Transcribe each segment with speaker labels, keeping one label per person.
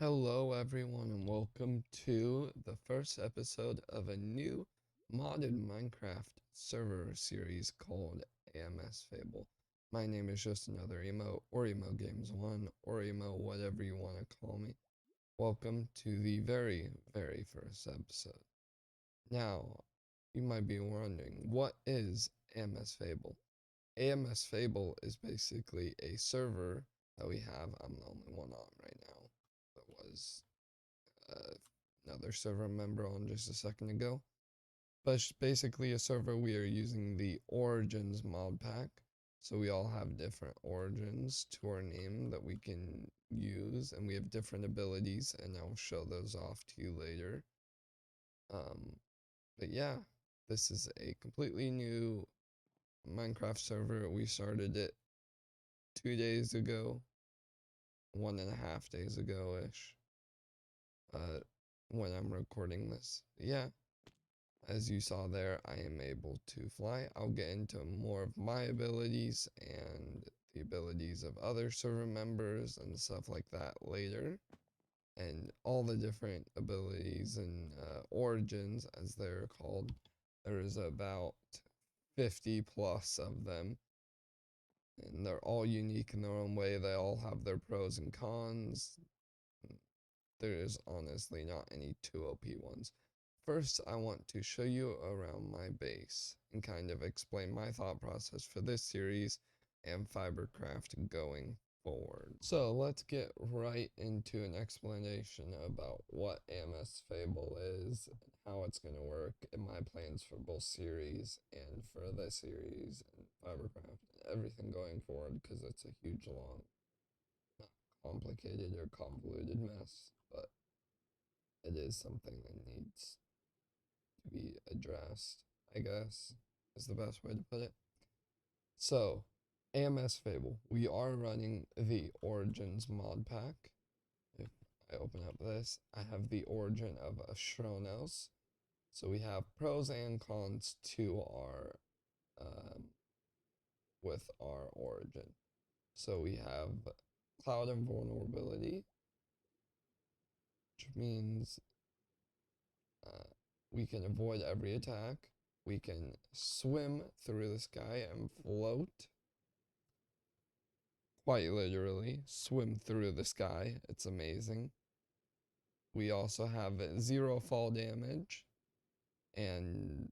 Speaker 1: Hello, everyone, and welcome to the first episode of a new modded Minecraft server series called AMS Fable. My name is just another emo, or emo games one, or emo, whatever you want to call me. Welcome to the very first episode. Now, you might be wondering, what is AMS Fable? AMS Fable is basically a server that we have. I'm the only one on right now. That was uh, another server member on just a second ago. But it's basically a server we are using the Origins mod pack. So we all have different origins to our name that we can use, and we have different abilities, and I'll show those off to you later. Um, but yeah, this is a completely new Minecraft server. We started it 2 days ago, 1.5 days ago ish. Uh, when I'm recording this. Yeah, as you saw there, I am able to fly. I'll get into more of my abilities and the abilities of other server members and stuff like that later. And all the different abilities and origins, as they're called. There is about 50 plus of them. And they're all unique in their own way. They all have their pros and cons. There is honestly not any too OP ones. First, I want to show you around my base and kind of explain my thought process for this series and Fibercraft going forward. So let's get right into an explanation about what AMS Fable is, how it's going to work, and my plans for both series and for this series and Fibercraft and everything going forward, because it's a huge, long, not complicated or convoluted mess, but it is something that needs to be addressed, I guess, is the best way to put it. So, AMS Fable, we are running the Origins mod pack. If I open up this, I have the origin of Ashronos. So we have pros and cons to our with our origin. So we have Cloud Invulnerability, which means uh, we can avoid every attack. We can swim through the sky and float. Quite literally, swim through the sky. It's amazing. We also have 0 fall damage, and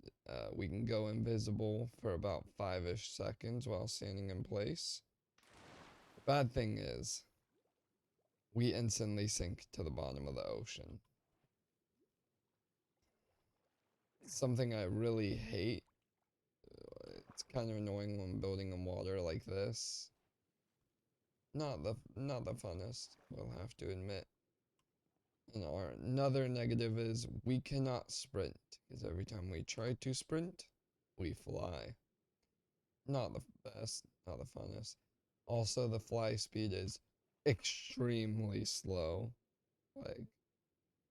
Speaker 1: we can go invisible for about 5-ish seconds while standing in place. The bad thing is, we instantly sink to the bottom of the ocean. Something I really hate. It's kind of annoying when building in water like this. Not the funnest, we'll have to admit. And another negative is we cannot sprint, because every time we try to sprint, we fly. Not the best, not the funnest. Also, the fly speed is extremely slow. Like,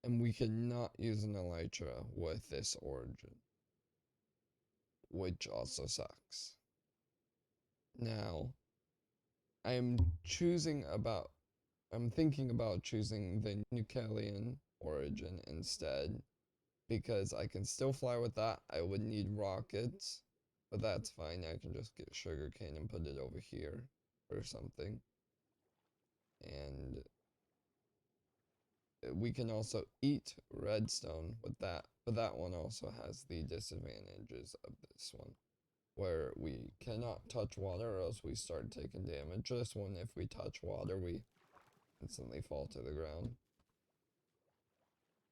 Speaker 1: and we cannot use an elytra with this origin, which also sucks. Now, I'm thinking about choosing the Nuclean origin instead, because I can still fly with that. I would need rockets, but that's fine. I can just get sugarcane and put it over here or something. And we can also eat redstone with that, but that one also has the disadvantages of this one, where we cannot touch water or else we start taking damage. This one, if we touch water, we instantly fall to the ground.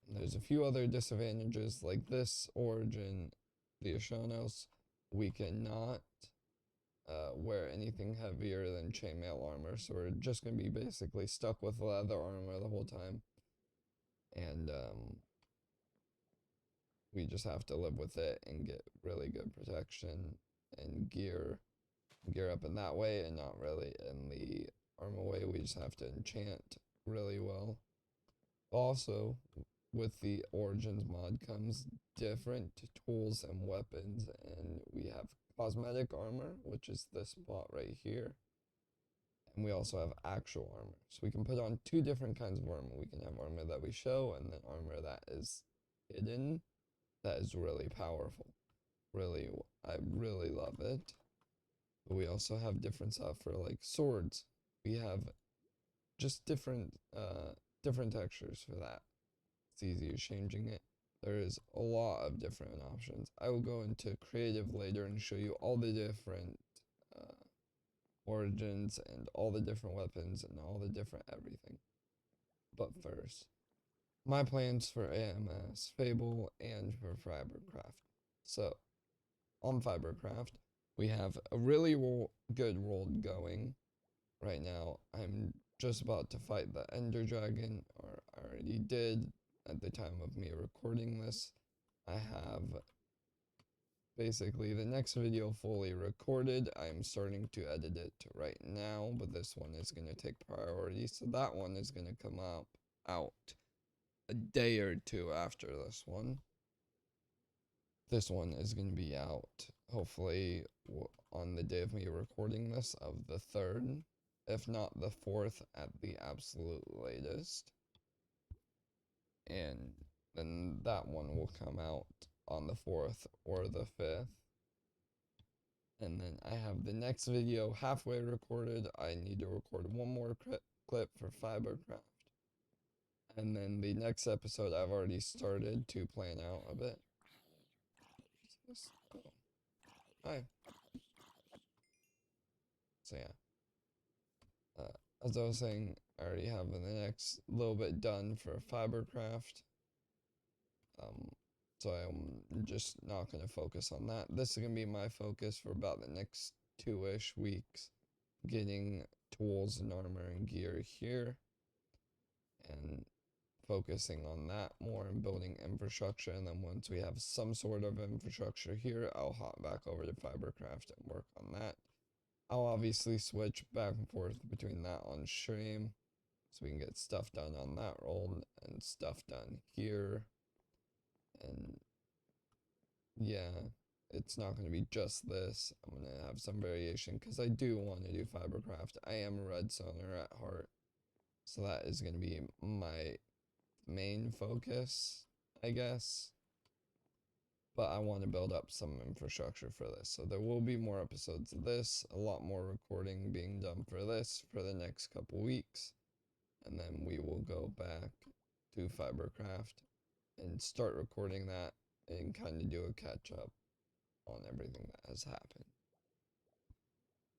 Speaker 1: There's a few other disadvantages, like this origin, the Ashonos, we cannot wear anything heavier than chainmail armor, so we're just going to be basically stuck with leather armor the whole time. And we just have to live with it and get really good protection and gear up in that way, and not really in the armor way. We just have to enchant really well. Also, with the Origins mod comes different tools and weapons, and we have cosmetic armor, which is this spot right here. And we also have actual armor. So we can put on two different kinds of armor. We can have armor that we show, and then armor that is hidden. That is really powerful. Really, I really love it. But we also have different stuff for like swords. We have just different textures for that. It's easy as changing it. There is a lot of different options. I will go into creative later and show you all the different uh, origins and all the different weapons and all the different everything. But first, my plans for AMS, Fable, and for Fibercraft. So, on Fibercraft, we have a really good world going right now. I'm just about to fight the Ender Dragon, or I already did at the time of me recording this. I have basically the next video fully recorded. I'm starting to edit it right now, but this one is going to take priority. So that one is going to come out a day or two after this one. This one is going to be out hopefully on the day of me recording this of the 3rd, if not the 4th at the absolute latest. And then that one will come out on the 4th or the 5th. And then I have the next video halfway recorded. I need to record one more clip for Fibercraft. And then the next episode I've already started to plan out a bit. Oh. Hi. So yeah. As I was saying, I already have the next little bit done for Fibercraft. So I'm just not going to focus on that. This is going to be my focus for about the next 2-ish weeks. Getting tools and armor and gear here. And focusing on that more and building infrastructure. And then once we have some sort of infrastructure here, I'll hop back over to Fibercraft and work on that. I'll obviously switch back and forth between that on stream so we can get stuff done on that roll and stuff done here. And yeah, it's not going to be just this. I'm going to have some variation because I do want to do Fibercraft. I am a redstoner at heart, so that is going to be my main focus, I guess. But I want to build up some infrastructure for this. So there will be more episodes of this, a lot more recording being done for this for the next couple weeks. And then we will go back to Fibercraft and start recording that and kind of do a catch up on everything that has happened.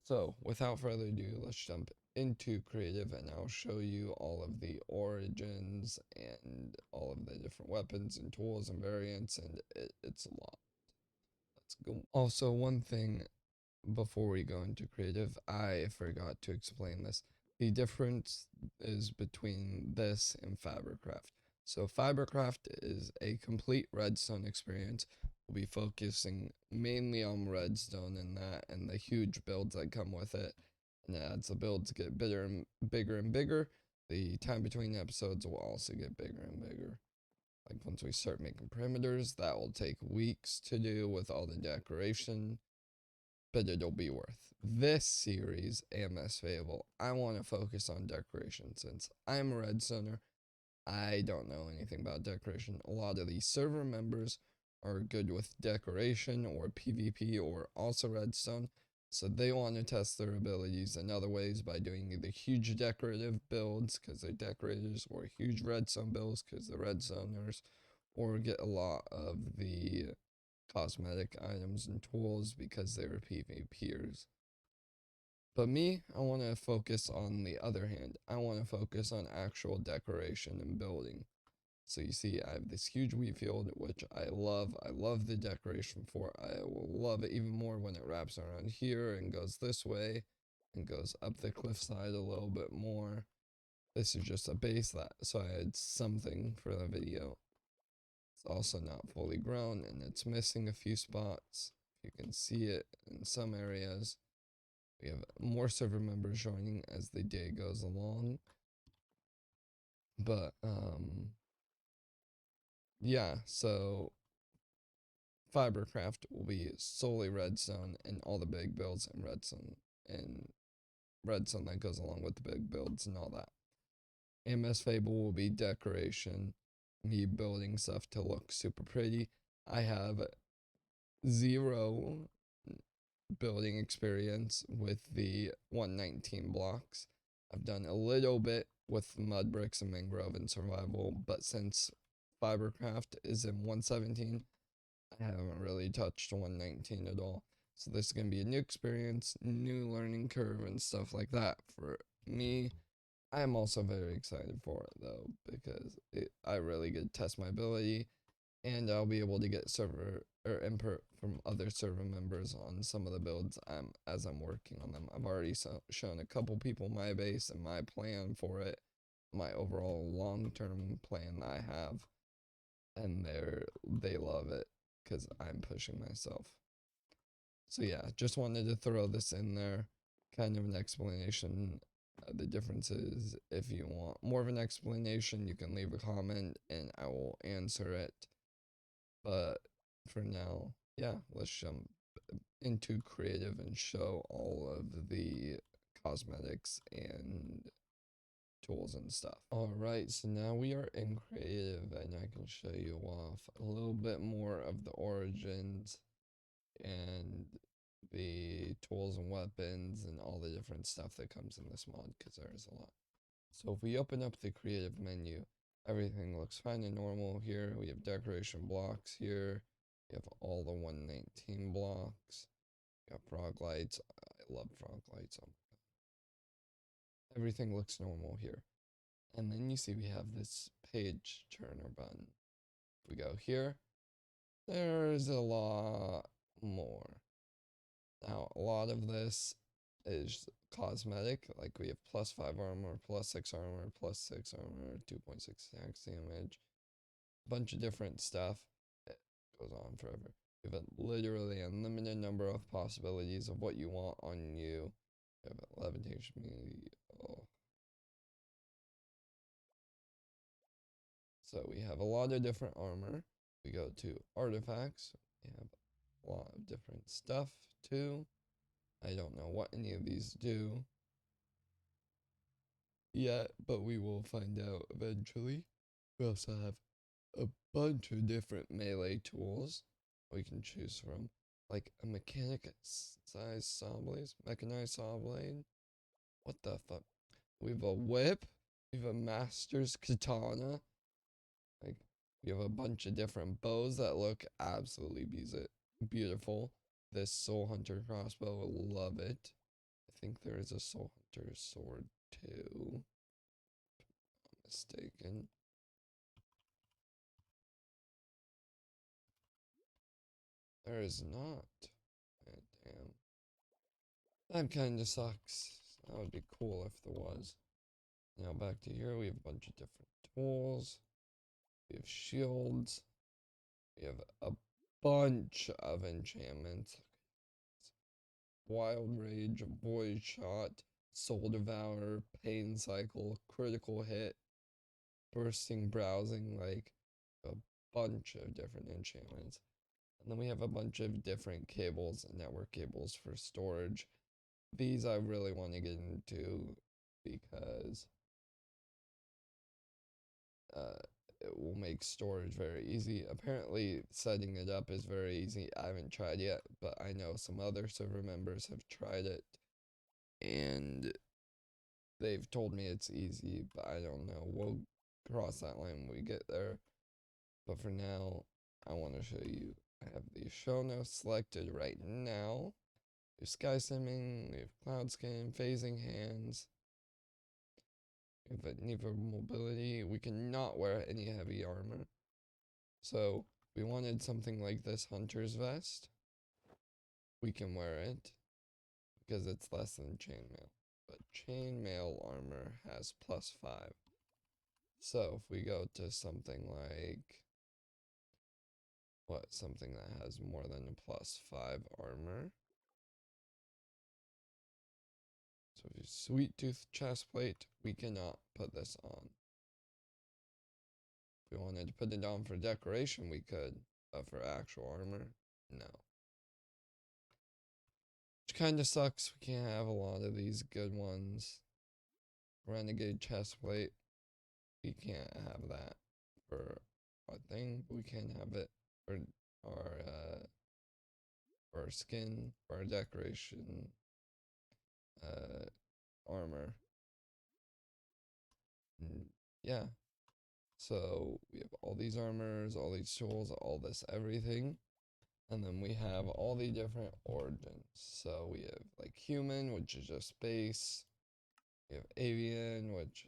Speaker 1: So without further ado, let's jump into creative and I'll show you all of the origins and all of the different weapons and tools and variants, and it's a lot. Let's go. Also, one thing before we go into creative, I forgot to explain this. The difference is between this and Fibercraft. So Fibercraft is a complete redstone experience. We'll be focusing mainly on redstone and that and the huge builds that come with it. And as the builds get bigger and bigger and bigger, the time between episodes will also get bigger and bigger. Like once we start making perimeters, that will take weeks to do with all the decoration, but it'll be worth. This series, AMS Fable, I want to focus on decoration since I'm a redstoner. I don't know anything about decoration. A lot of these server members are good with decoration or PvP or also redstone, so they want to test their abilities in other ways by doing either huge decorative builds because they're decorators, or huge redstone builds because they're redstoners, or get a lot of the cosmetic items and tools because they were PvPers. But me, I want to focus on the other hand. I want to focus on actual decoration and building. So you see, I have this huge wheat field, which I love. I love the decoration for. I will love it even more when it wraps around here and goes this way and goes up the cliffside a little bit more. This is just a base that, so I had something for the video. It's also not fully grown and it's missing a few spots. You can see it in some areas. We have more server members joining as the day goes along. But, yeah, so Fibercraft will be solely redstone and all the big builds in redstone. And redstone that goes along with the big builds and all that. AMS Fable will be decoration, me building stuff to look super pretty. I have zero building experience with the 119 blocks. I've done a little bit with mud bricks and mangrove and survival, but since Fibercraft is in 117, I haven't really touched 119 at all. So this is going to be a new experience, new learning curve and stuff like that for me. I am also very excited for it though, because I really get to test my ability, and I'll be able to get server or input from other server members on some of the builds as I'm working on them. I've already shown a couple people my base and my plan for it, my overall long-term plan I have, and they love it because I'm pushing myself. So yeah, just wanted to throw this in there, kind of an explanation of the differences. If you want more of an explanation, you can leave a comment and I will answer it. But for now, yeah, let's jump into creative and show all of the cosmetics and tools and stuff. Alright, so now we are in creative and I can show you off a little bit more of the origins and the tools and weapons and all the different stuff that comes in this mod, because there is a lot. So if we open up the creative menu, everything looks fine and normal here. We have decoration blocks here. We have all the 119 blocks. We have frog lights. I love frog lights. Oh my God. Everything looks normal here. And then you see we have this page turner button. If we go here, there's a lot more. Now, a lot of this is cosmetic, like we have +5 armor, +6 armor, +6 armor, 2.6 attacks damage, a bunch of different stuff. It goes on forever. We have a literally unlimited number of possibilities of what you want on you. We have a levitation immunity. Oh. So we have a lot of different armor. We go to artifacts. We have a lot of different stuff too. I don't know what any of these do yet, but we will find out eventually. We also have a bunch of different melee tools we can choose from, like a mechanic-sized saw blade, mechanized saw blade. What the fuck? We have a whip. We have a master's katana. Like, we have a bunch of different bows that look absolutely beautiful. This Soul Hunter crossbow, love it. I think there is a Soul Hunter sword too. If I'm mistaken. There is not. God damn. That kinda sucks. That would be cool if there was. Now back to here, we have a bunch of different tools. We have shields. We have a bunch of enchantments. Wild Rage, Void Shot, Soul Devourer, Pain Cycle, Critical Hit, Bursting Browsing, like a bunch of different enchantments. And then we have a bunch of different cables, network cables for storage. These I really want to get into because it will make storage very easy. Apparently, setting it up is very easy. I haven't tried yet, but I know some other server members have tried it, and they've told me it's easy, but I don't know. We'll cross that line when we get there. But for now, I want to show you. I have the show notes selected right now. We have sky simming, we have cloud skin, phasing hands. We have Neva mobility. We cannot wear any heavy armor. So we wanted something like this hunter's vest. We can wear it because it's less than chainmail. But chainmail armor has +5. So if we go to something like something that has more than a +5 armor. So if you sweet tooth chest plate, we cannot put this on. If we wanted to put it on for decoration, we could, but for actual armor, no. which kind of sucks. We can't have a lot of these good ones. Renegade chestplate, we can't have that for a thing, but we can have it for our for our skin, for our decoration, uh, armor. And yeah, so we have all these armors, all these tools, all this everything. And then we have all the different origins. So we have like human, which is just space. We have avian, which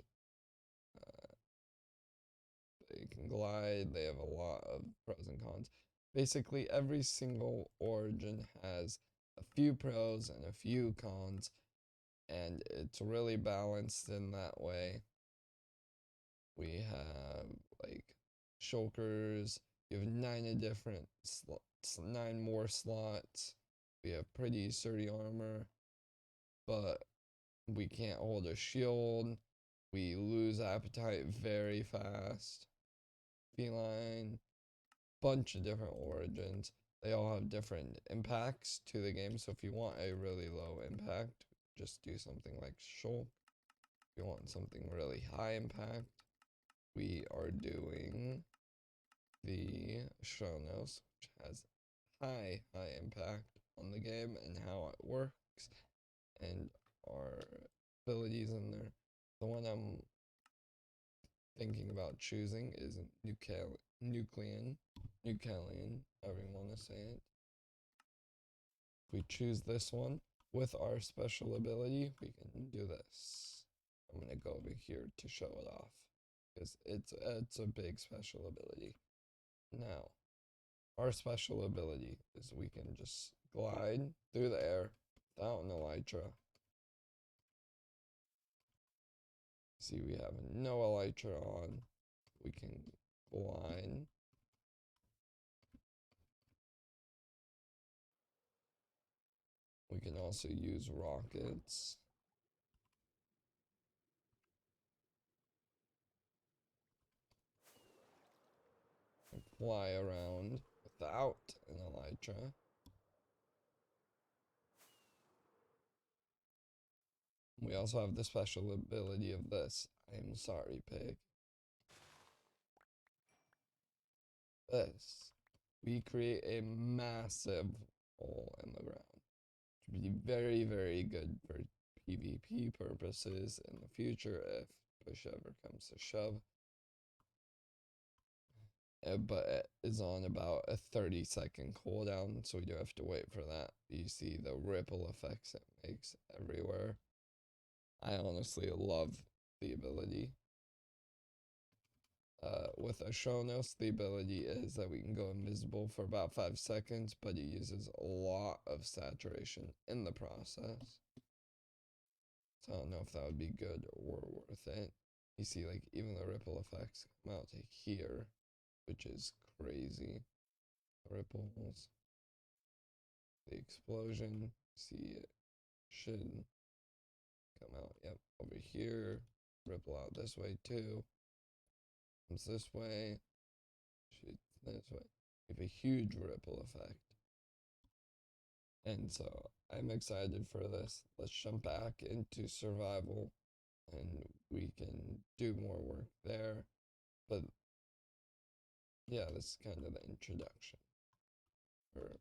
Speaker 1: they can glide. They have a lot of pros and cons. Basically, every single origin has a few pros and a few cons, and it's really balanced in that way. We have like shulkers. You have 9 more slots. We have pretty sturdy armor, but we can't hold a shield. We lose appetite very fast. Feline, bunch of different origins. They all have different impacts to the game. So if you want a really low impact, just do something like Shulk. If you want something really high impact, we are doing the Shonos, which has high impact on the game and how it works and our abilities in there. The one I'm thinking about choosing is Nuclean, however you want to say it. If we choose this one with our special ability, we can do this. I'm gonna go over here to show it off because it's a big special ability. Now, our special ability is we can just glide through the air without an elytra. See, we have no elytra on. We can glide. We can also use rockets. And fly around without an elytra. We also have the special ability of this. I'm sorry, pig. This. We create a massive hole in the ground. Which would be very, very good for PvP purposes in the future if push ever comes to shove. But it is on about a 30-second cooldown, so we do have to wait for that. You see the ripple effects it makes everywhere. I honestly love the ability. With a Shonos, the ability is that we can go invisible for about 5 seconds, but it uses a lot of saturation in the process. So I don't know if that would be good or worth it. You see, like, even the ripple effects come out to here, which is crazy. The ripples, the explosion, see it should come out, yep, over here, ripple out this way too. Comes this way, shoots this way. We have a huge ripple effect. And so I'm excited for this. Let's jump back into survival and we can do more work there. But yeah, this is kind of the introduction for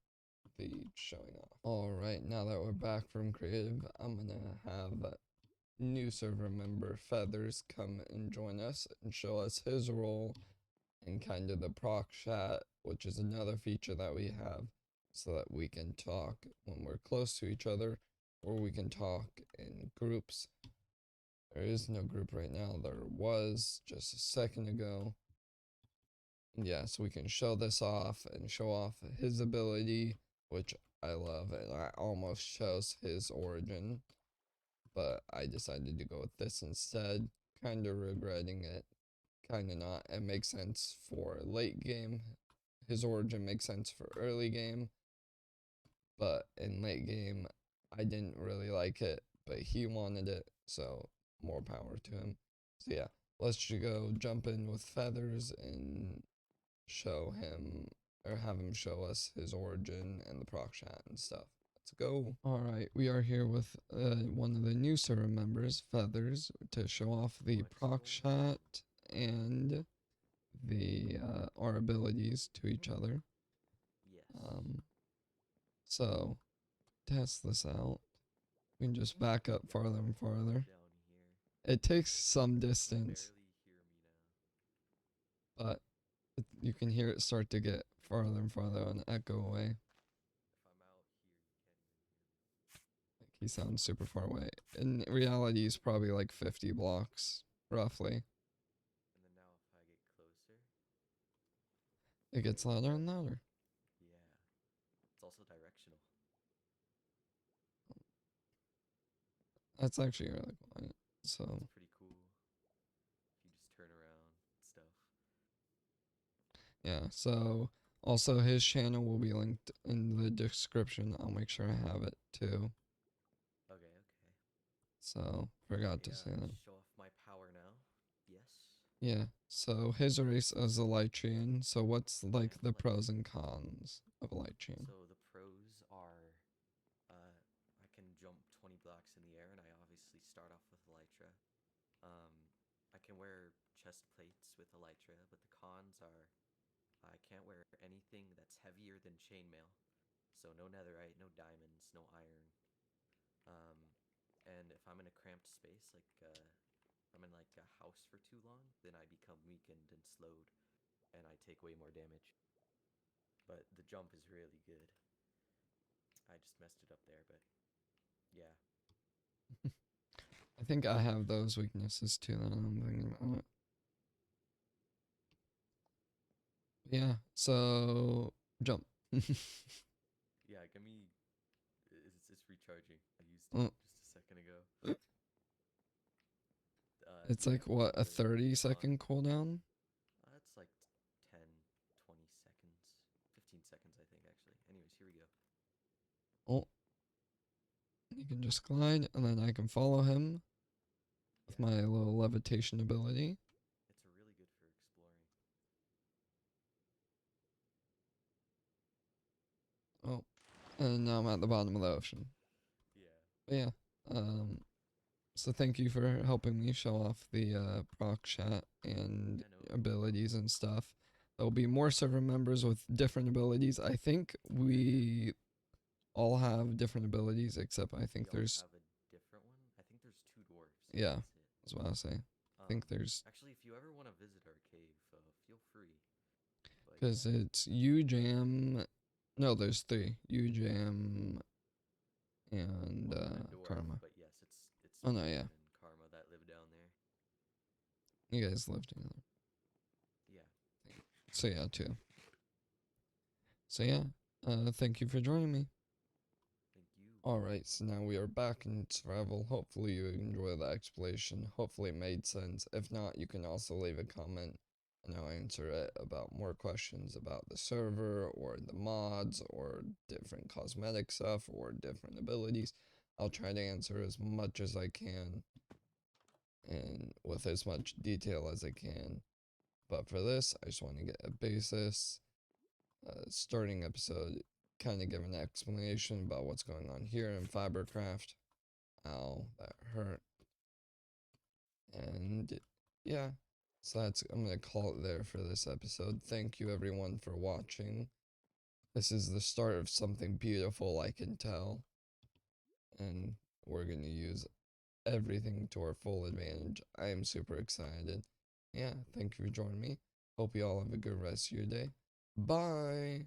Speaker 1: the showing off. Alright, now that we're back from creative, I'm gonna have new server member Feathers come and join us and show us his role in kind of the proc chat, which is another feature that we have so that we can talk when we're close to each other, or we can talk in groups. There is no group right now. There was just a second ago. Yeah, so we can show this off and show off his ability, which I love, and I almost chose his origin, but I decided to go with this instead, kind of regretting it, kind of not. It makes sense for late game. His origin makes sense for early game, but in late game, I didn't really like it, but he wanted it, so more power to him. So yeah, let's just go jump in with Feathers and show him, or have him show us his origin and the proc chat and stuff. Let's go. Alright, we are here with one of the new server members, Feathers, to show off the proc shot and the our abilities to each other.
Speaker 2: Yes.
Speaker 1: So, test this out. We can just back up farther and farther.
Speaker 2: Down here.
Speaker 1: It takes some distance,
Speaker 2: Barely hear me now.
Speaker 1: but you can hear it start to get farther and farther and echo away.
Speaker 2: If I'm out here, you can't even hear me.
Speaker 1: Like he sounds super far away. In reality, he's probably like 50 blocks, roughly.
Speaker 2: And then now if I get closer,
Speaker 1: It gets
Speaker 2: there you
Speaker 1: louder
Speaker 2: go.
Speaker 1: and louder.
Speaker 2: Yeah. It's also directional.
Speaker 1: That's actually really quiet. So,
Speaker 2: It's pretty cool. If you just turn around and stuff.
Speaker 1: yeah. So, also his channel will be linked in the description. I'll make sure I have it too.
Speaker 2: Okay, okay.
Speaker 1: So, forgot to say that.
Speaker 2: Show off my power now. Yes.
Speaker 1: Yeah. So, his race is a light chain. So, what's like
Speaker 2: Yeah,
Speaker 1: the
Speaker 2: light
Speaker 1: pros
Speaker 2: chain.
Speaker 1: and cons of a light chain?
Speaker 2: So the pros are I can jump 20 blocks in the air, and I obviously start off with Elytra. Um, I can wear chest plates with Elytra, but the cons are I can't wear anything that's heavier than chainmail. So no netherite, no diamonds, no iron. Um, and if I'm in a cramped space, like I'm in like a house for too long, then I become weakened and slowed, and I take way more damage. But the jump is really good. I just messed it up there, but yeah.
Speaker 1: I think I have those weaknesses too that I'm thinking about it. Yeah. So, jump.
Speaker 2: Yeah, give me. It's recharging. I used it
Speaker 1: Oh,
Speaker 2: just a second ago.
Speaker 1: it's
Speaker 2: Yeah,
Speaker 1: like what, a
Speaker 2: the
Speaker 1: 30
Speaker 2: con.
Speaker 1: second cooldown?
Speaker 2: It's like 10, 20 seconds, 15 seconds, I think actually. Anyways, here we go.
Speaker 1: Oh, you can just glide, and then I can follow him with
Speaker 2: Yeah,
Speaker 1: my little levitation ability.
Speaker 2: it's really good for exploring.
Speaker 1: Oh, and now I'm at the bottom of the ocean.
Speaker 2: Yeah.
Speaker 1: But yeah, so thank you for helping me show off the proc chat and
Speaker 2: Yeah, no, you're welcome.
Speaker 1: abilities and stuff. There'll be more server members with different abilities. I think we all have different abilities, except I
Speaker 2: We
Speaker 1: think
Speaker 2: all
Speaker 1: there's,
Speaker 2: have a different one. I think there's two dwarves, and
Speaker 1: yeah,
Speaker 2: that's it.
Speaker 1: that's what I say. I think there's,
Speaker 2: Actually, if you ever want to visit our cave, feel free. But
Speaker 1: because
Speaker 2: yeah,
Speaker 1: it's UJam. No, there's three: UJam and
Speaker 2: well, and a dwarf.
Speaker 1: Karma.
Speaker 2: But yes, it's
Speaker 1: Oh no,
Speaker 2: Jam
Speaker 1: yeah,
Speaker 2: and Karma that live down there.
Speaker 1: you guys live together.
Speaker 2: Yeah.
Speaker 1: So yeah, too. So yeah, thank you for joining me.
Speaker 2: Thank you.
Speaker 1: Alright, so now we are back in travel. Hopefully you enjoy the explanation. Hopefully it made sense. If not, you can also leave a comment and I'll answer it about more questions about the server or the mods or different cosmetic stuff or different abilities. I'll try to answer as much as I can and with as much detail as I can. But for this, I just want to get a basis starting episode, kind of give an explanation about what's going on here in Fibercraft. Ow, that hurt. And yeah, so that's, I'm gonna call it there for this episode. Thank you everyone for watching. This is the start of something beautiful, I can tell. And we're gonna use everything to our full advantage. I am super excited. Yeah, thank you for joining me. Hope you all have a good rest of your day. Bye.